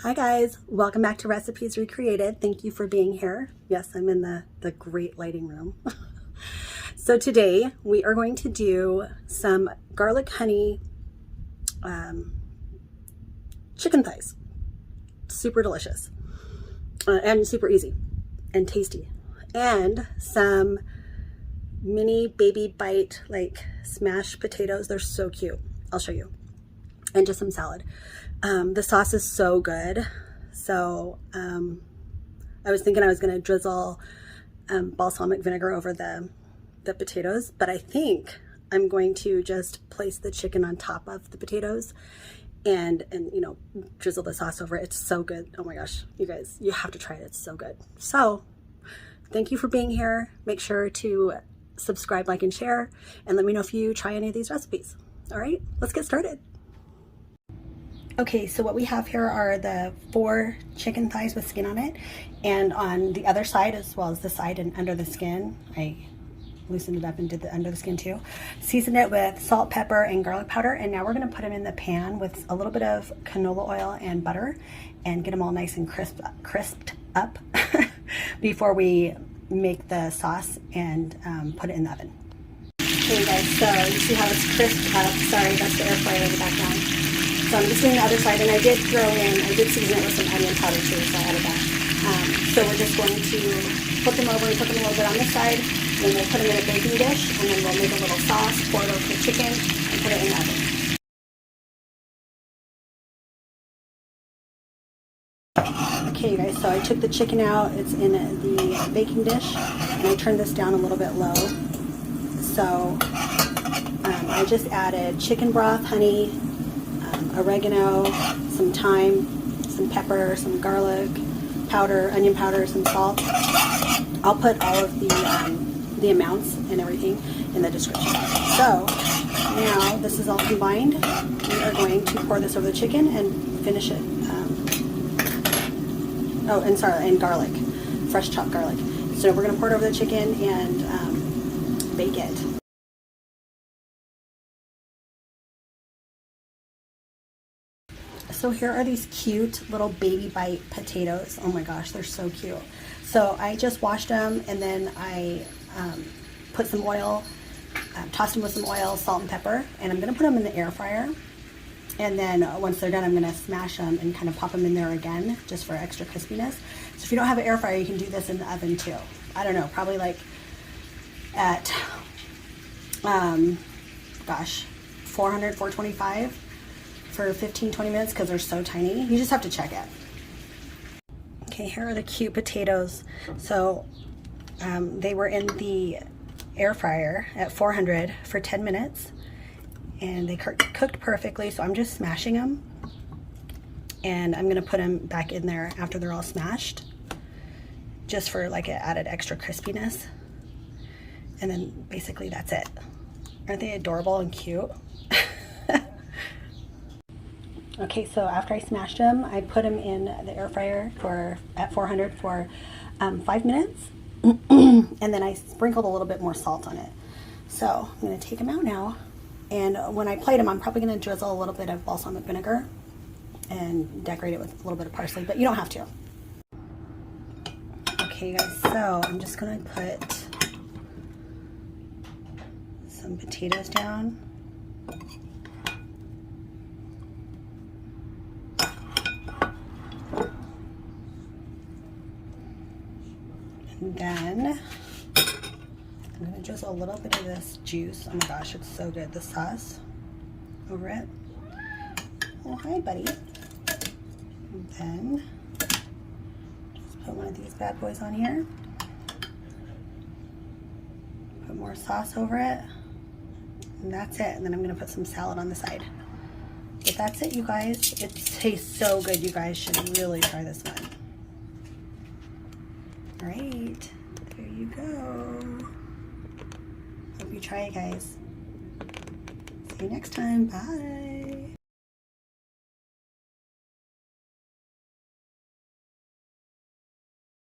Hi guys, welcome back to Recipes Recreated. Thank you for being here. Yes, I'm in the great lighting room. So today we are going to do some garlic honey chicken thighs. Super delicious and super easy and tasty. And some mini baby bite like smashed potatoes. They're so cute. I'll show you. And just some salad. The sauce is so good. So I was thinking I was going to drizzle balsamic vinegar over the potatoes, but I think I'm going to just place the chicken on top of the potatoes and you know, drizzle the sauce over it. It's so good. Oh my gosh, you guys, you have to try it. It's so good. So thank you for being here. Make sure to subscribe, like, and share, and let me know if you try any of these recipes. All right, let's get started. Okay, so what we have here are the 4 chicken thighs with skin on it, and on the other side, as well as the side and under the skin, I loosened it up and did the under the skin too. Seasoned it with salt, pepper, and garlic powder, and now we're gonna put them in the pan with a little bit of canola oil and butter and get them all nice and crisped up before we make the sauce and put it in the oven. Okay guys, so you see how it's crisped up. Sorry, that's the air fryer in the background. So I'm just doing the other side, and I did season it with some onion powder too, so I added that. So we're just going to flip them over and put them a little bit on this side, and then we'll put them in a baking dish, and then we'll make a little sauce, pour it over the chicken, and put it in the oven. Okay guys, so I took the chicken out, it's in the baking dish, and I turned this down a little bit low. So I just added chicken broth, honey, oregano, some thyme, some pepper, some garlic powder, onion powder, some salt. I'll put all of the amounts and everything in the description. So now this is all combined. We are going to pour this over the chicken and finish it. And garlic, fresh chopped garlic. So we're going to pour it over the chicken and bake it. So here are these cute little baby bite potatoes. Oh my gosh, they're so cute. So I just washed them, and then I put some oil, tossed them with some oil, salt, and pepper, and I'm gonna put them in the air fryer. And then once they're done, I'm gonna smash them and kind of pop them in there again, just for extra crispiness. So if you don't have an air fryer, you can do this in the oven too. I don't know, probably like at, 400, 425. For 15-20 minutes because they're so tiny. You just have to check it. Okay, here are the cute potatoes. So they were in the air fryer at 400 for 10 minutes, and they cooked perfectly. So I'm just smashing them, and I'm gonna put them back in there after they're all smashed, just for like an added extra crispiness. And then basically that's it. Aren't they adorable and cute? Okay, so after I smashed them, I put them in the air fryer at 400 for 5 minutes, and then I sprinkled a little bit more salt on it. So I'm going to take them out now, and when I plate them, I'm probably going to drizzle a little bit of balsamic vinegar and decorate it with a little bit of parsley, but you don't have to. Okay guys, so I'm just going to put some potatoes down. And then I'm going to drizzle a little bit of this juice. Oh my gosh, it's so good. The sauce over it. Oh, hi, buddy. And then just put one of these bad boys on here. Put more sauce over it. And that's it. And then I'm going to put some salad on the side. But that's it, you guys. It tastes so good. You guys should really try this one. All right, there you go. Hope you try it, guys. See you next time. Bye.